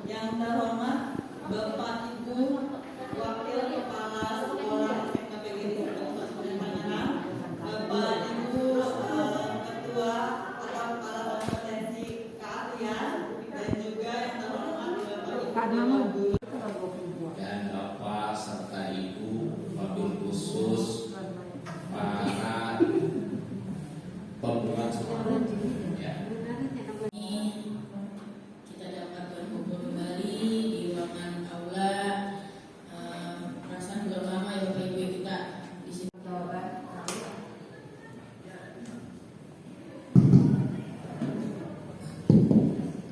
Yang terhormat Bapak Ibu Wakil Kepala Sekolah SMK Negeri Tangerang, Bapak Ibu Ketua atau Kepala Kompetensi Keahlian, dan juga yang terhormat Bapak Ibu dan Bapak serta Ibu, wabil khusus para pembuat sekolah. Ya. Kita dapat berkumpul kembali di ruangan aula. Perasaan belum lama ya Bapak Ibu kita di sini. Jawaban.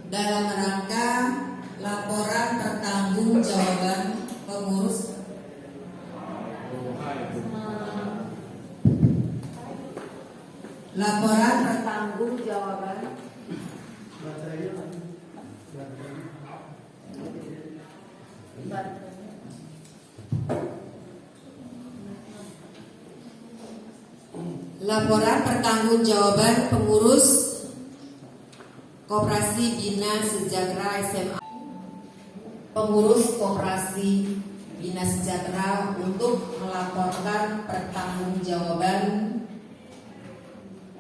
Dalam rangka laporan pertanggungjawaban pengurus laporan pertanggungjawaban laporan pertanggungjawaban pengurus Koperasi Bina Sejahtera SMA, pengurus Koperasi Bina Sejahtera untuk melaporkan pertanggungjawaban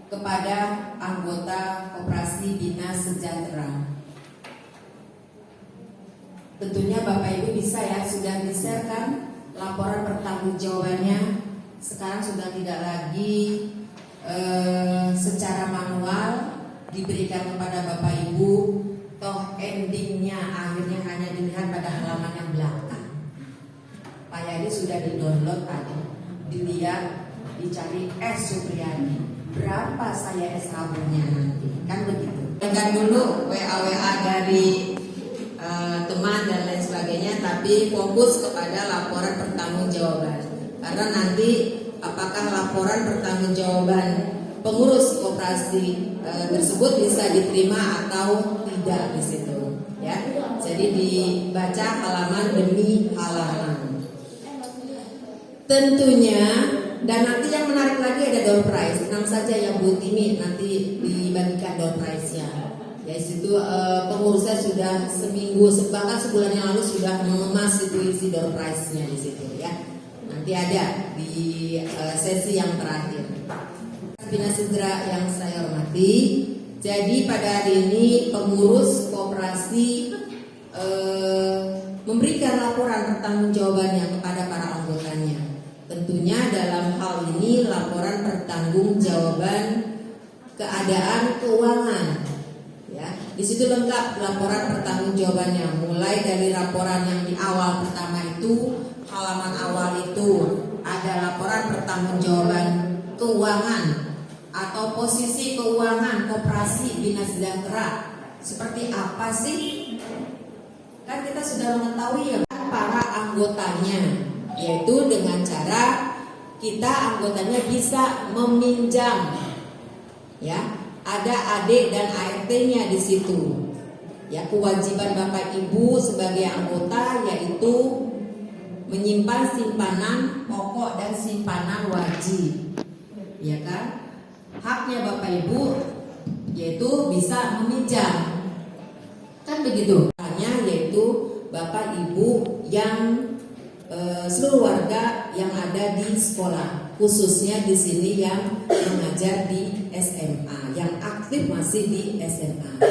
kepada anggota Koperasi Bina Sejahtera. Tentunya Bapak Ibu bisa ya, sudah di-share kan laporan pertanggungjawabannya. Sekarang sudah tidak lagi secara manual diberikan kepada Bapak Ibu, toh endingnya akhirnya hanya dilihat pada halaman yang belakang. Pak Yadi sudah di-download tadi, dilihat, dicari Supriyadi, berapa saya SHB-nya nanti, kan begitu. Tekan dulu WA dari teman dan lain sebagainya, tapi fokus kepada laporan pertanggungjawaban. Karena nanti apakah laporan pertanggungjawaban pengurus koperasi tersebut bisa diterima atau tidak di situ, ya. Jadi dibaca halaman demi halaman. Tentunya, dan nanti yang menarik lagi ada door prize. Tenang saja yang Bu Timi, nanti dibagikan door prize-nya. Ya, situ pengurusnya sudah seminggu, bahkan sebulan yang lalu sudah mengemas itu isi door prize-nya di situ, ya. Nanti ada di sesi yang terakhir. Bina Sejahtera yang saya hormati, jadi pada hari ini pengurus koperasi memberikan laporan pertanggungjawabannya kepada para anggotanya. Tentunya dalam hal ini laporan pertanggungjawaban keadaan keuangan, ya. Di situ lengkap laporan pertanggungjawabannya, mulai dari laporan yang di awal pertama itu, halaman awal itu ada laporan pertanggungjawaban keuangan atau posisi keuangan Koperasi Bina Sejahtera seperti apa sih? Kan kita sudah mengetahui ya para anggotanya, yaitu dengan cara kita anggotanya bisa meminjam, ya. Ada AD dan ART-nya di situ. Ya, kewajiban Bapak Ibu sebagai anggota yaitu menyimpan simpanan pokok dan simpanan wajib, ya kan? Haknya Bapak Ibu yaitu bisa meminjam, kan begitu. Hanya yaitu Bapak Ibu yang seluruh warga yang ada di sekolah, khususnya di sini yang mengajar di SMA, yang aktif masih di SMA.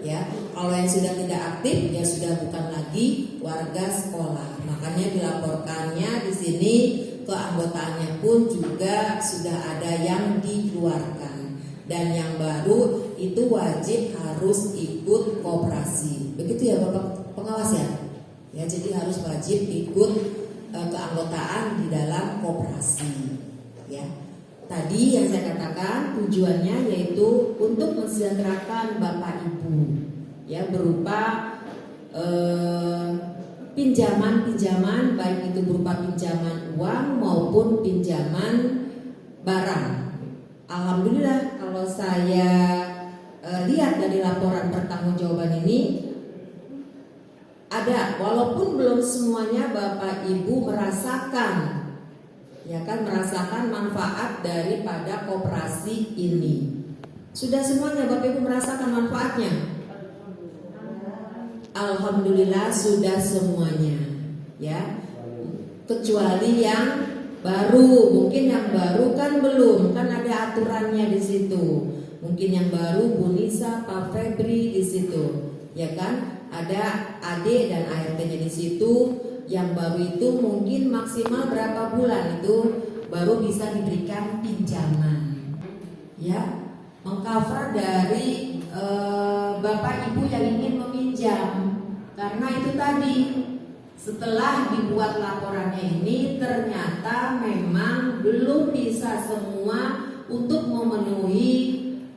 Ya, kalau yang sudah tidak aktif ya sudah bukan lagi warga sekolah. Makanya dilaporkannya di sini keanggotaannya pun juga sudah ada yang dikeluarkan, dan yang baru itu wajib harus ikut koperasi. Begitu ya Bapak pengawas ya. Ya, jadi harus wajib ikut keanggotaan di dalam koperasi. Ya. Tadi yang saya katakan tujuannya yaitu untuk mensejahterakan Bapak Ibu, ya, berupa pinjaman-pinjaman, baik itu berupa pinjaman uang maupun pinjaman barang. Alhamdulillah kalau saya lihat dari laporan pertanggungjawaban ini ada, walaupun belum semuanya Bapak Ibu merasakan, ya kan, merasakan manfaat daripada koperasi ini. Sudah semuanya Bapak Ibu merasakan manfaatnya? alhamdulillah sudah semuanya, ya. Kecuali yang baru, mungkin yang baru kan belum, kan ada aturannya di situ. Mungkin yang baru Bu Nisa, Pak Febri di situ, ya kan? Ada AD dan ART-nya di situ. Yang baru itu mungkin maksimal berapa bulan itu baru bisa diberikan pinjaman, ya, mengcover dari Bapak Ibu yang ingin meminjam. Karena itu tadi, setelah dibuat laporannya ini ternyata memang belum bisa semua untuk memenuhi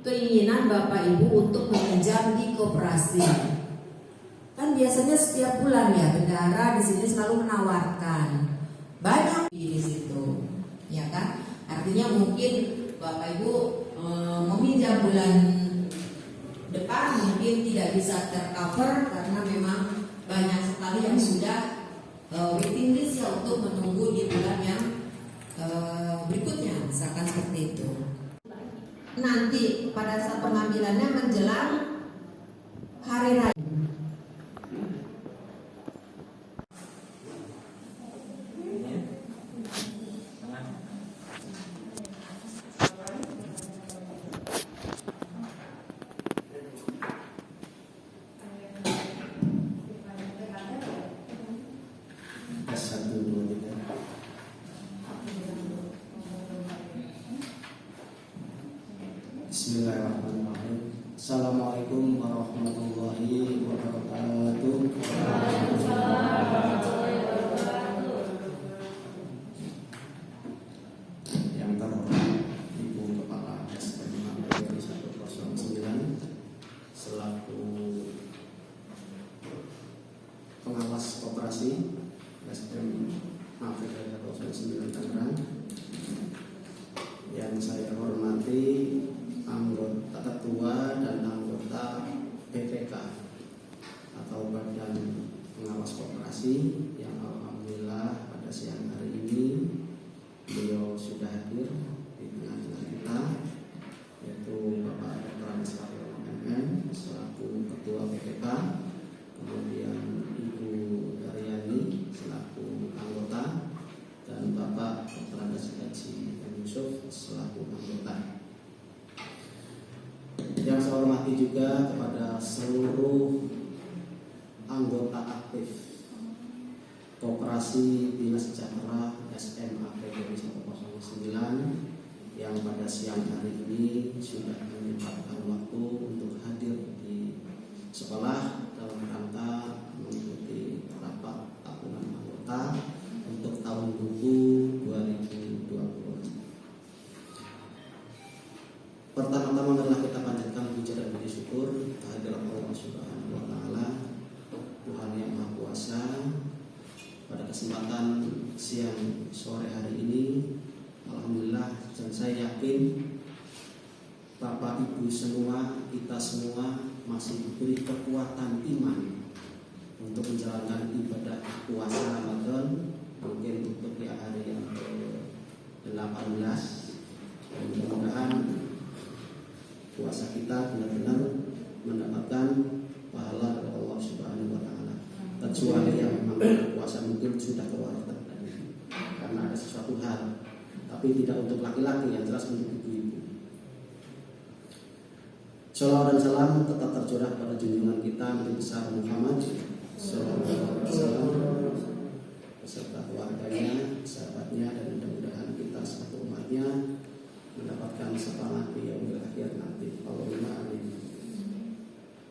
keinginan Bapak Ibu untuk meminjam di koperasi. Kan biasanya setiap bulan ya bendahara di sini selalu menawarkan banyak di situ, ya kan? Artinya mungkin Bapak Ibu meminjam bulan depan mungkin tidak bisa tercover karena memang banyak sekali yang sudah waiting list ya untuk menunggu di bulan yang berikutnya, misalkan seperti itu. Nanti pada saat pengambilannya menjelang hari raya. Bismillahirrahmanirrahim. Assalamualaikum warahmatullahi wabarakatuh. Yang terhormat Ibu Kepala SMA PGRI 109 selaku pengawas koperasi SMA PGRI 109 Tangerang, yang saya hormati anggota ketua dan anggota BPK atau Badan Pengawas Koperasi yang alhamdulillah pada siang hari ini beliau sudah hadir di tengah-tengah kita, yaitu Bapak Dr. Anis Farel MM selaku ketua BPK, kemudian Ibu Daryani selaku anggota, dan Bapak Dr. Andes Haji Yusuf selaku anggota. Yang saya hormati juga kepada seluruh anggota aktif Koperasi Dinas Sejahtera SMA PGRI 109 yang pada siang hari ini sudah menyempatkan waktu untuk hadir di sekolah dalam rangka mengikuti rapat tahunan anggota untuk tahun buku 2020. Pertama-tama adalah kita panjatkan puja dan puji syukur kehadirat Allah Subhanahu wa taala, Tuhan yang Maha Kuasa. Pada kesempatan siang sore hari ini, alhamdulillah, dan saya yakin Bapak Ibu semua, kita semua masih diberi kekuatan iman untuk menjalankan ibadah puasa Ramadan, mungkin untuk di hari yang ke-18, dan mudah-mudahan puasa kita benar-benar mendapatkan pahala dari Allah Subhanahu wa taala. Kecuali yang memang puasa mungkin sudah keluar karena ada sesuatu hal, tapi tidak untuk laki-laki, yang jelas untuk ibu-ibu. Shalawat dan salam tetap tercurah pada junjungan kita Nabi besar Muhammad sallallahu alaihi wasallam beserta keluarganya, sahabatnya, dan mudah-mudahan kita satu umatnya mendapatkan syafaat di yaumil akhir nanti. Allahumma amin.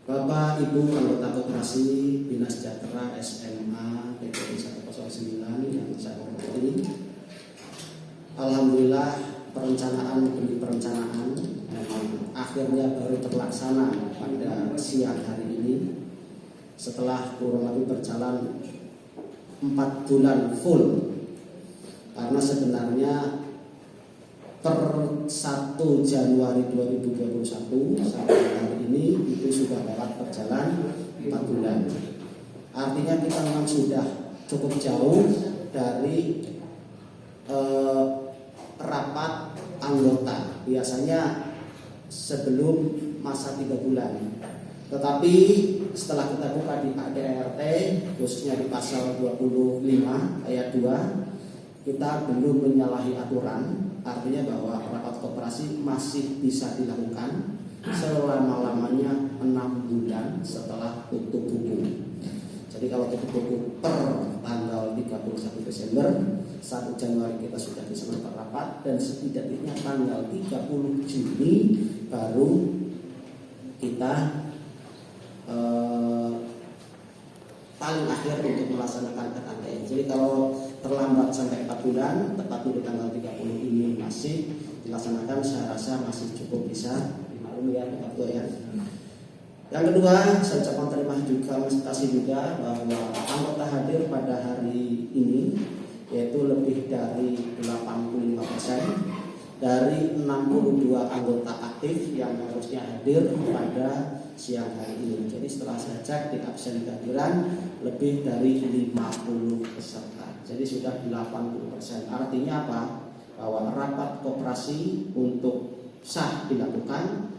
Bapak Ibu anggota Koperasi Dinas Sejahtera SMA PGRI 109 yang saya hormati, alhamdulillah perencanaan demi perencanaan memang akhirnya baru terlaksana pada siang hari ini setelah kurang lebih berjalan 4 bulan full, karena sebenarnya per 1 Januari 2021 sampai hari ini itu sudah dapat berjalan 4 bulan. Artinya kita memang sudah cukup jauh dari rapat anggota. Biasanya sebelum masa 3 bulan. Tetapi setelah kita buka di ADRT, khususnya di pasal 25 ayat 2, kita belum menyalahi aturan, artinya bahwa rapat koperasi masih bisa dilakukan selama-lamanya 6 bulan setelah tutup buku. Jadi kalau tutup buku per tanggal 31 Desember, 1 Januari kita sudah bisa melakukan rapat, dan setidaknya tanggal 30 Juni baru kita paling akhir untuk melaksanakan RKTN. Jadi kalau terlambat sampai 4 bulan, tetapi di tanggal 30 ini masih dilaksanakan, saya rasa masih cukup bisa dimaklumi ya Pak Ketua ya. Yang kedua, saya ucapkan terima kasih juga bahwa anggota hadir pada hari ini yaitu lebih dari 85% dari 62 anggota aktif yang harusnya hadir pada siang hari ini. Jadi setelah saya cek di absen kehadiran lebih dari 50 peserta. Jadi sudah 80%. Artinya apa? Bahwa rapat koperasi untuk sah dilakukan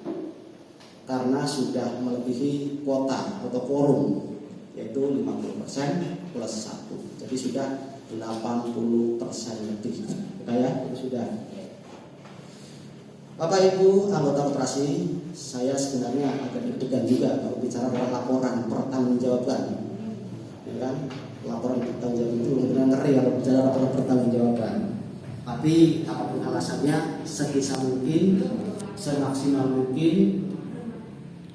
karena sudah melebihi kuota atau quorum, yaitu 50% plus 1. Jadi sudah 80% lebih. Oke ya, itu sudah. Bapak Ibu anggota koperasi, saya sebenarnya agak deg-degan juga kalau bicara laporan pertanggungjawaban, ya kan? Laporan pertanggungjawaban itu benar-benar ngeri kalau bicara laporan pertanggungjawaban. Tapi apapun alasannya, sebisa mungkin, semaksimal mungkin,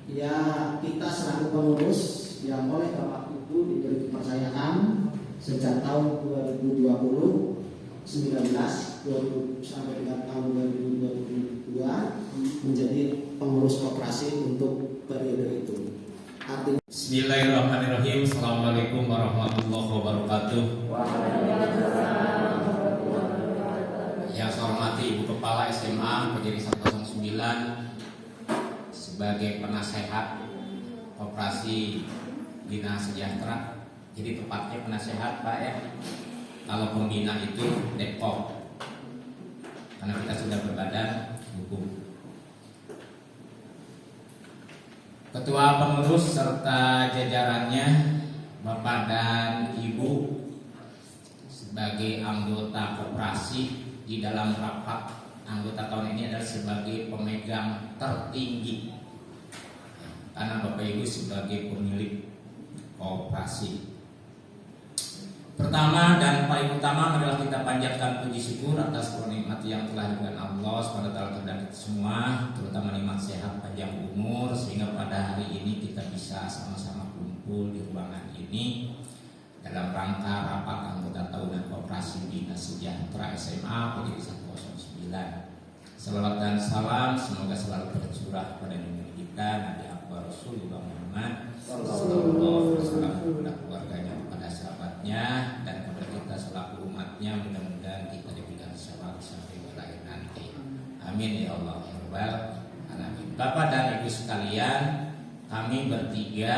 ya kita selaku pengurus yang oleh Bapak Ibu diberi kepercayaan sejak tahun 2020 sampai dengan tahun 2022 menjadi pengurus koperasi untuk periode itu. Artinya Bismillahirrahmanirrahim. Assalamualaikum warahmatullahi wabarakatuh. Yang saya hormati Ibu Kepala SMA Pegiri 109 sebagai penasehat koperasi Bina Sejahtera. Jadi tepatnya penasehat Pak ya. Kalau pembina itu Depok, karena kita sudah berbadan hukum. Ketua pengurus serta jajarannya, Bapak dan Ibu, sebagai anggota koperasi di dalam rapat anggota tahun ini adalah sebagai pemegang tertinggi, karena Bapak Ibu sebagai pemilik koperasi. Pertama dan paling utama adalah kita panjatkan puji syukur atas nikmat yang telah diberikan Allah SWT terhadap kita semua, terutama nikmat sehat panjang umur, sehingga pada hari ini kita bisa sama-sama kumpul di ruangan ini dalam rangka rapat anggota tahunan koperasi Bina Sejahtera SMA Pegiri 109. Salawat dan salam semoga selalu tercurah pada junjungan kita Nabi Akbar Rasulullah Muhammad sallallahu alaihi wasallam, kepada keluarganya, kepada sahabatnya, dan kepada kita selaku umatnya. Mudah-mudahan kita diberikan syafaat sampai akhir nanti. Amin ya Allah ya Rabbal alamin. Bapak dan Ibu sekalian, kami bertiga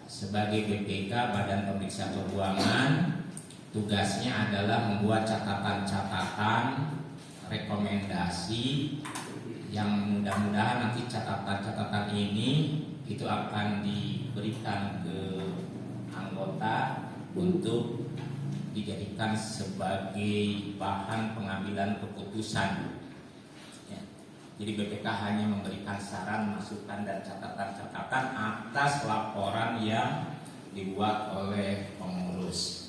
sebagai BPK Badan Pemeriksa Keuangan, tugasnya adalah membuat catatan-catatan rekomendasi yang mudah-mudahan nanti catatan-catatan ini itu akan diberikan ke anggota untuk dijadikan sebagai bahan pengambilan keputusan ya. Jadi BPK hanya memberikan saran, masukan, dan catatan-catatan atas laporan yang dibuat oleh pengurus.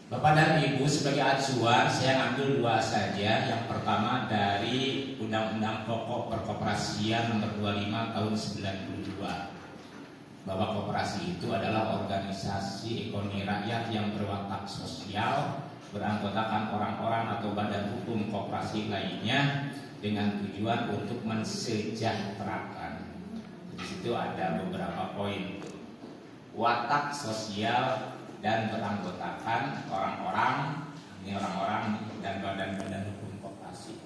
Bapak dan Ibu, sebagai acuan saya ambil 2 saja. Yang pertama dari Undang-Undang Pokok Perkoperasian Nomor 25 Tahun 92, bahwa koperasi itu adalah organisasi ekonomi rakyat yang berwatak sosial, beranggotakan orang-orang atau badan hukum koperasi lainnya dengan tujuan untuk mensejahterakan. Di situ ada beberapa poin. Watak sosial dan beranggotakan orang-orang dan badan-badan hukum koperasi.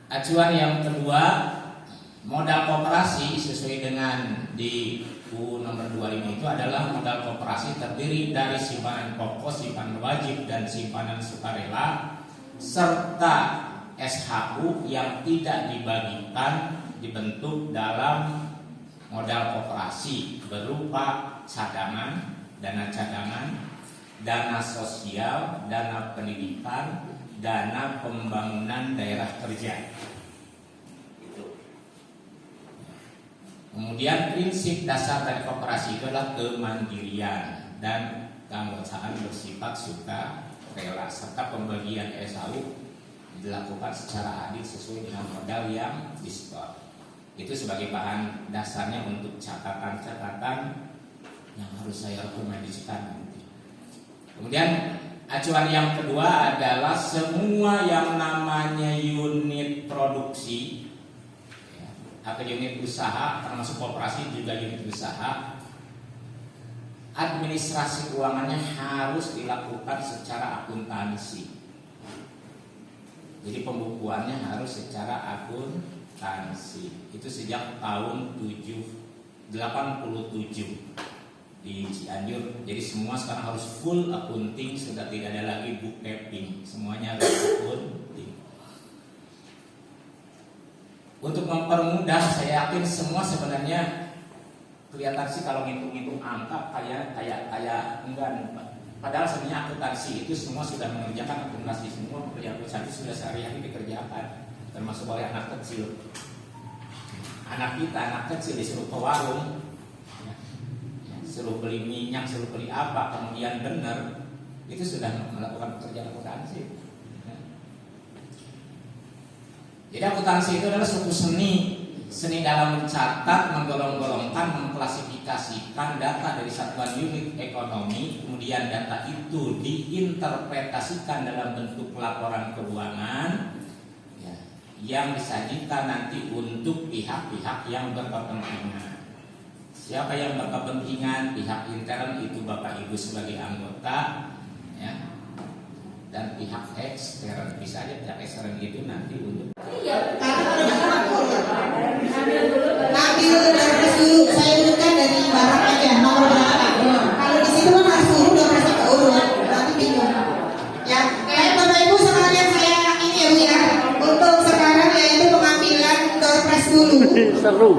Acuan yang kedua, modal koperasi sesuai dengan di UU nomor 25 itu adalah modal koperasi terdiri dari simpanan pokok, simpanan wajib, dan simpanan sukarela, serta SHU yang tidak dibagikan dibentuk dalam modal koperasi berupa dana cadangan, dana sosial, dana pendidikan, dana pembangunan daerah kerja. Kemudian prinsip dasar dari koperasi itu adalah kemandirian dan keanggotaan bersifat sukarela serta pembagian SAU dilakukan secara adil sesuai dengan modal yang disetor. Itu sebagai bahan dasarnya untuk catatan-catatan yang harus saya rekomendasikan nanti. Kemudian acuan yang kedua adalah semua yang namanya unit produksi atau unit usaha, termasuk koperasi juga unit usaha, administrasi keuangannya harus dilakukan secara akuntansi. Jadi pembukuannya harus secara akuntansi. Itu sejak tahun 87 di Cianjur. Jadi semua sekarang harus full accounting, sudah tidak ada lagi bookkeeping, semuanya harus accounting. Untuk mempermudah, saya yakin semua sebenarnya kelihatan sih kalau ngitung-ngitung angka kayak enggak. Padahal sebenarnya akuntansi itu semua sudah mengerjakan akuntansi, semua pekerjaan perusahaan itu sudah sehari-hari dikerjakan, termasuk oleh anak kecil. Anak kecil disuruh ke warung, suruh beli minyak, suruh beli apa, kemudian benar, itu sudah melakukan pekerjaan akuntansi. Jadi akuntansi itu adalah suatu seni dalam mencatat, menggolong-golongkan, mengklasifikasikan data dari satuan unit ekonomi, kemudian data itu diinterpretasikan dalam bentuk laporan keuangan ya, yang disajikan nanti untuk pihak-pihak yang berkepentingan. Siapa yang berkepentingan? Pihak intern itu Bapak Ibu sebagai anggota ya, dan pihak ekstern, bisa aja pihak ekstern itu nanti untuk ambil dompet dulu, saya urutkan dari barang aja nomor berapa. Kalau di situ kan harus urut dompetnya ke urut, nanti bingung. Ya, Bapak Ibu sekalian saya ini ya Bu ya. Untuk sekarang yaitu pengambilan dompet dulu. Seru.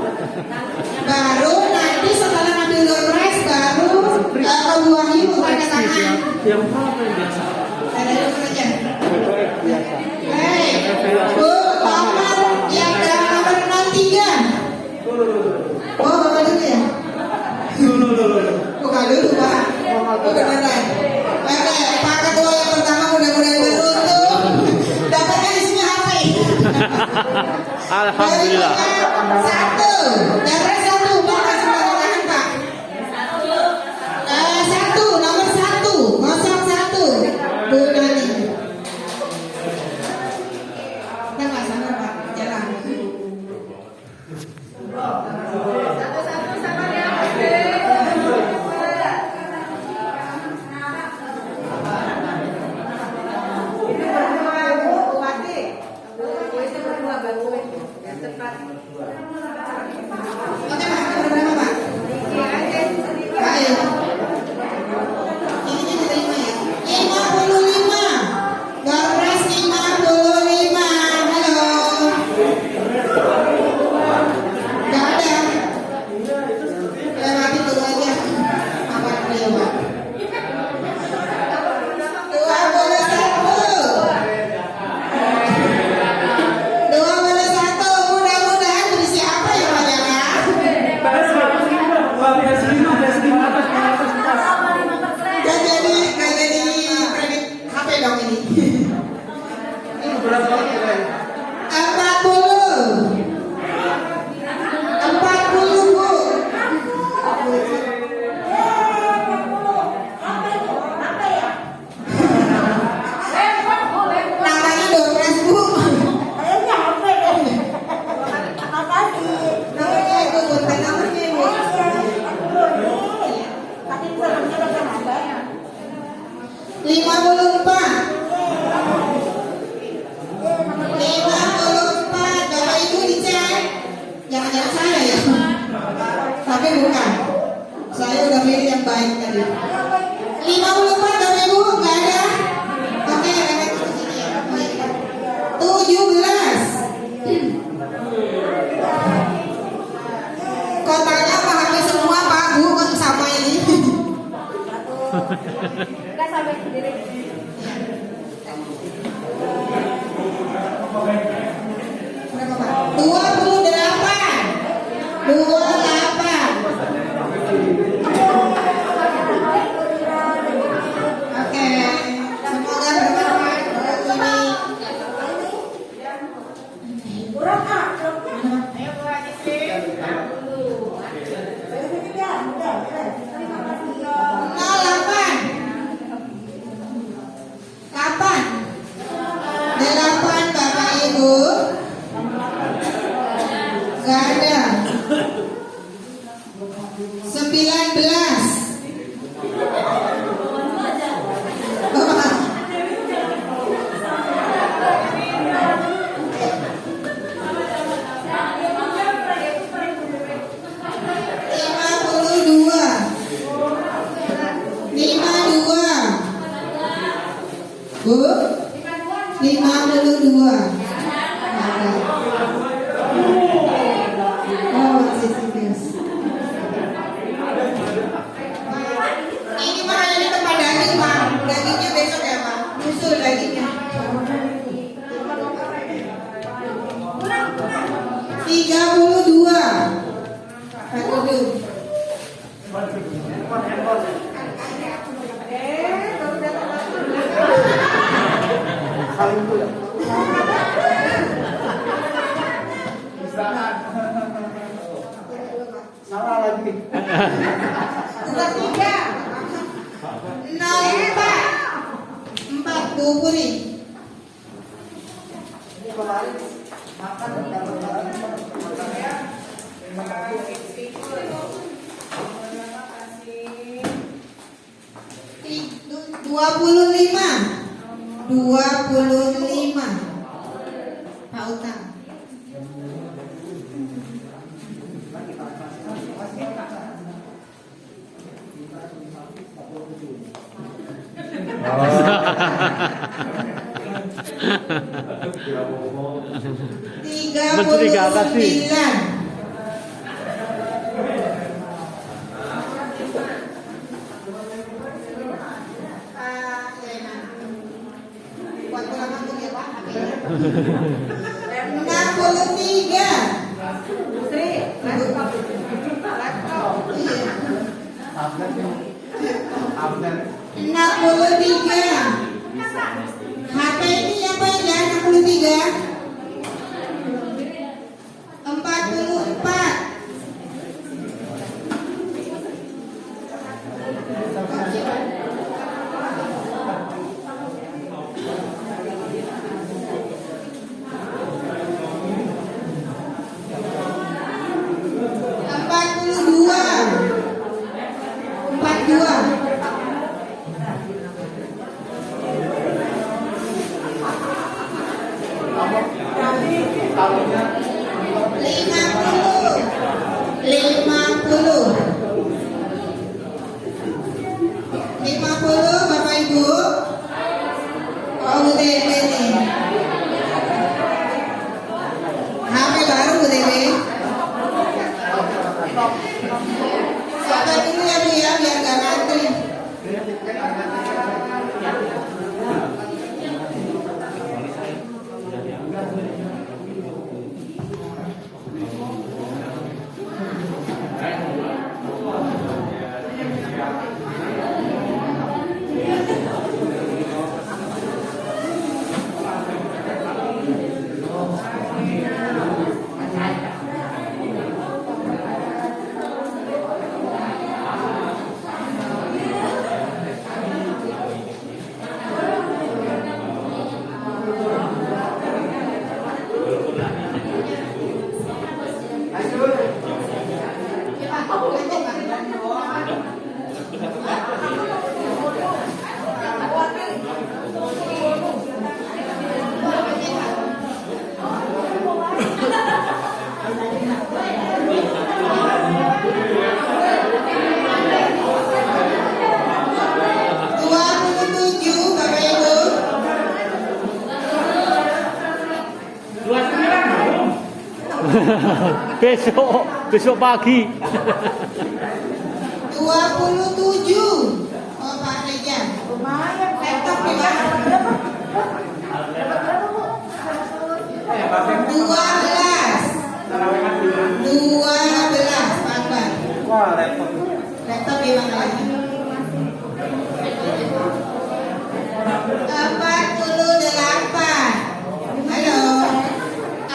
Baru nanti setelah ambil dompet baru ke Bu Wahyu tanda tangan. Yang berapa yang biasa? Ada dulu aja. Biasa. Hei, Bu, nomor yang nomor 03. Oh, Bapak dulu ya? Bukan dulu, Pak. Oh, beneran. Oke, Pak Ketua yang pertama mudah-mudahan beruntung. Dapatnya isinya HP. Alhamdulillah. Satu. Dapat satu. Pak, kasih tanda tangan, Pak. Satu, nomor 1. 01. Bu Nani. Kita nggak sabar, Pak. Jalan. Oke, Pak. Berapa, Pak? Ayo. Ini diterima ya. 55. Dompet 55. Halo. Gak ada. Lewati dulu aja. Apa beliau, Pak? 21. Mudah-mudahan berisi apa ya Pak Jaka? Gak jadi kredit HP dong ini. 40. 40 Bu. Namanya dompet Bu. Namanya Ibu, bukan namanya Ibu. 54. 54. Bapak Ibu dicek. Jangan-jangan saya ya. Tapi bukan. Saya udah pilih yang baik tadi. 54 Bapak Ibu nggak ada. Oke, lewat ke sini ya. 17. Kotaknya Berapa Pak? 28. 28. Oke, semoga bermanfaat ini. Kapan? 8 Bapak Ibu. Gak ada. 19. Bu, 52. Oh, masih serius. Ini mah ini tempat daging, Pak. Dagingnya besok ya, Pak. Nyusul dagingnya. 32. Pak Kudu. Salah lagi. 3. 4 Bu Puri. Dua puluh lima. Pak Utang. Menteri gak kasih. 39. Buat pulang kampung ya Pak. 63. Sri, Iya. 63. HP ini apa ya? 63. 44. Bapak Ibu. Oh, UTB nih. HP baru UTB. Sabar dulu ya Bu ya, biar gak ngantri. besok pagi. 27. Oh, Pak Laptop di mana? 12 Pak Akbar. Wah, repot. Laptop di mana lagi? 48. Halo.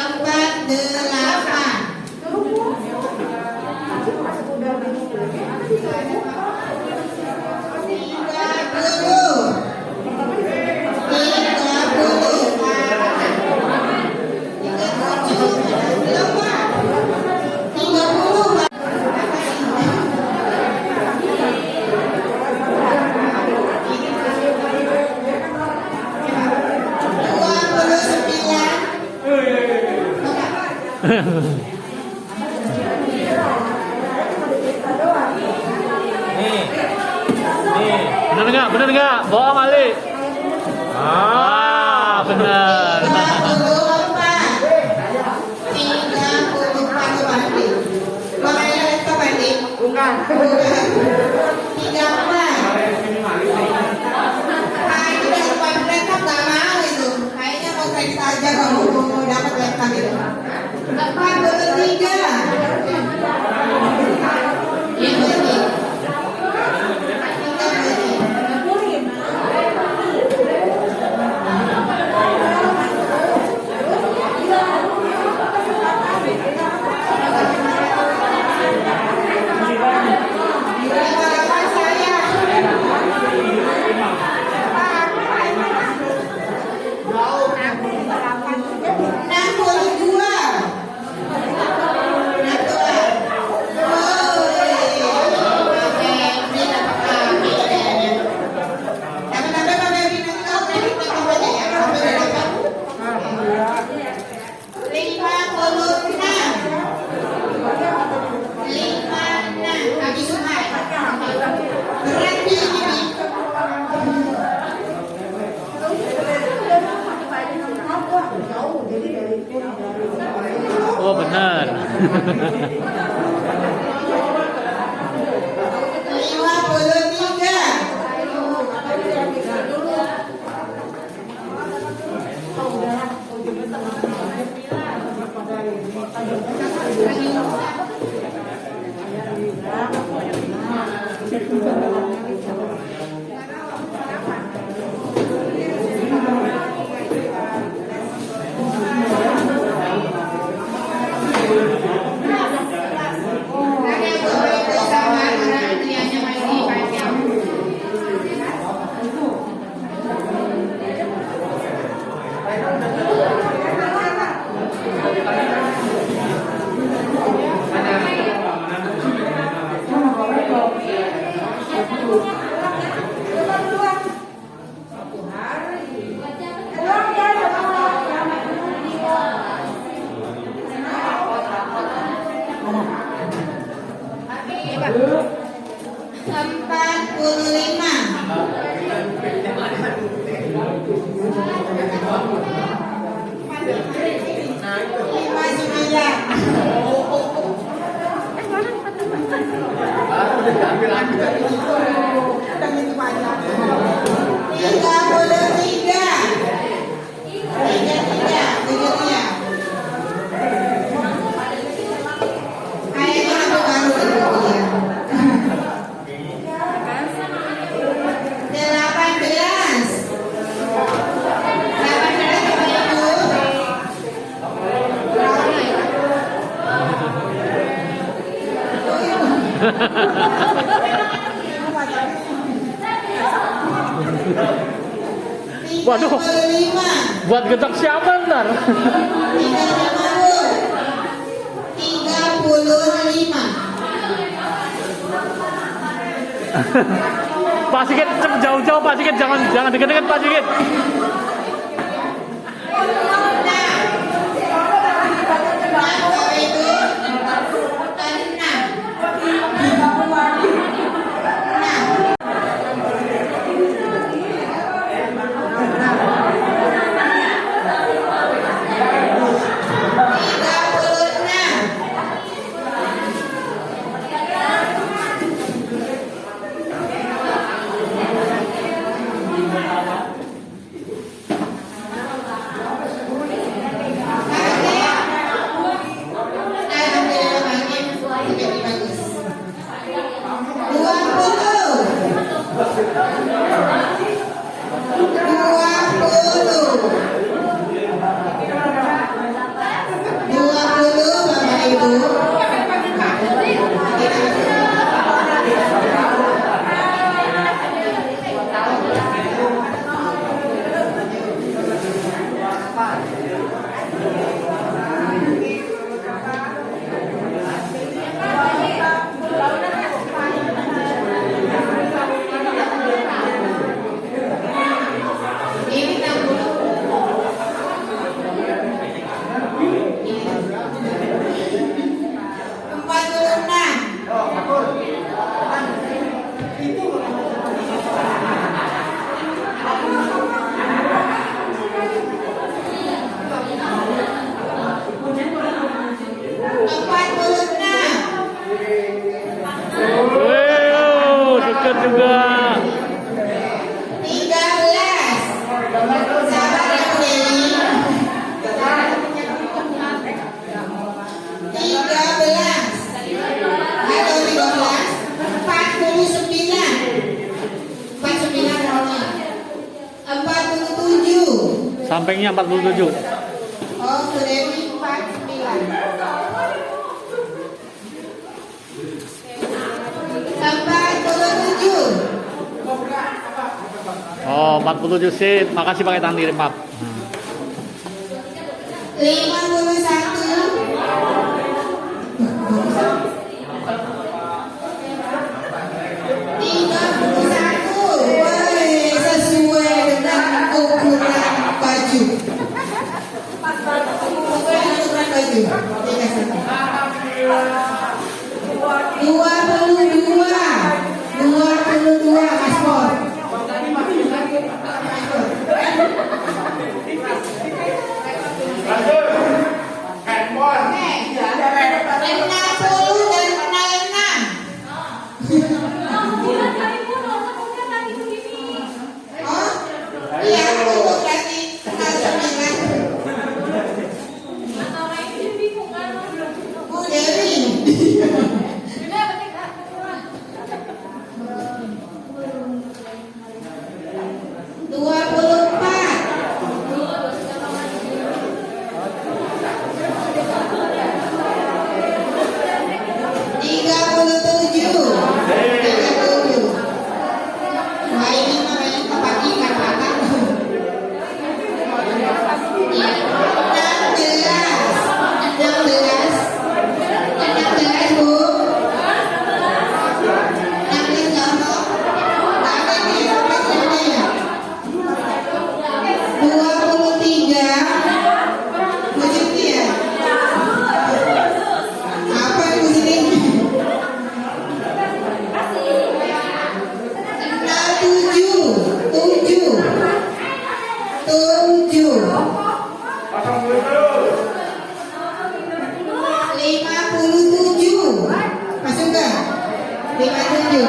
48. Nih, bener nggak? Bohong Ali. Ah, bener. 35. Waduh, buat getak siapa ntar? 35. Pak Sigit, jauh-jauh Pak Sigit, jangan deket-deket Pak Sigit. Bapak Ibu. Dekat juga. 13. Sabar ya Bu Dewi. 13. Halo 13. 49. 49 rohnya. 47. Sampingnya 47. Oh, Bu Dewi 49. 47. Oh, 47 sih. Makasih pakai tangan kiri, maaf. 51. Woi, sesuai dengan ukuran baju. Sesuai dengan ukuran baju. 22 Mas Pur. 60 dan 06. Oh, iya aku berarti 09. Bu Dewi. 57. Masuk ke 57.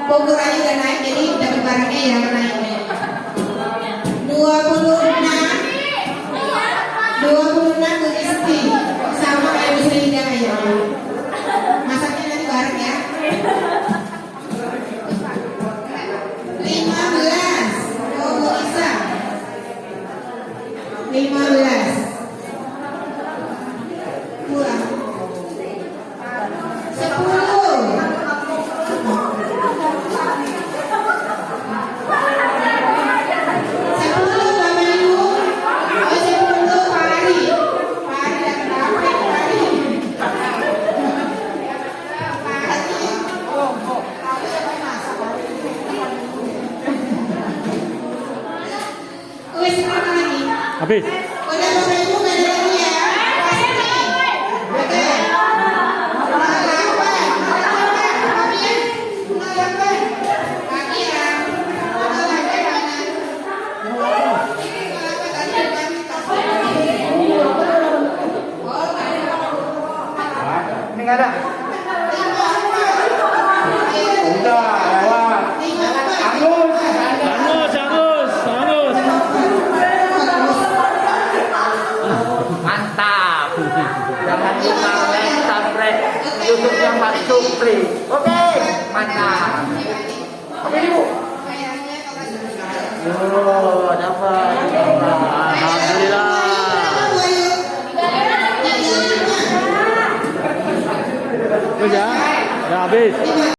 Ukurannya udah naik, jadi dapat barangnya yang naik. 26. nggak ada. Udah, lewat. Angus. Mantap. Jangan dimakan sampai YouTube-nya Pak Supri. Oke, mantap. Oke, Ibu. Oh, dapat. Alhamdulillah. Udah habis.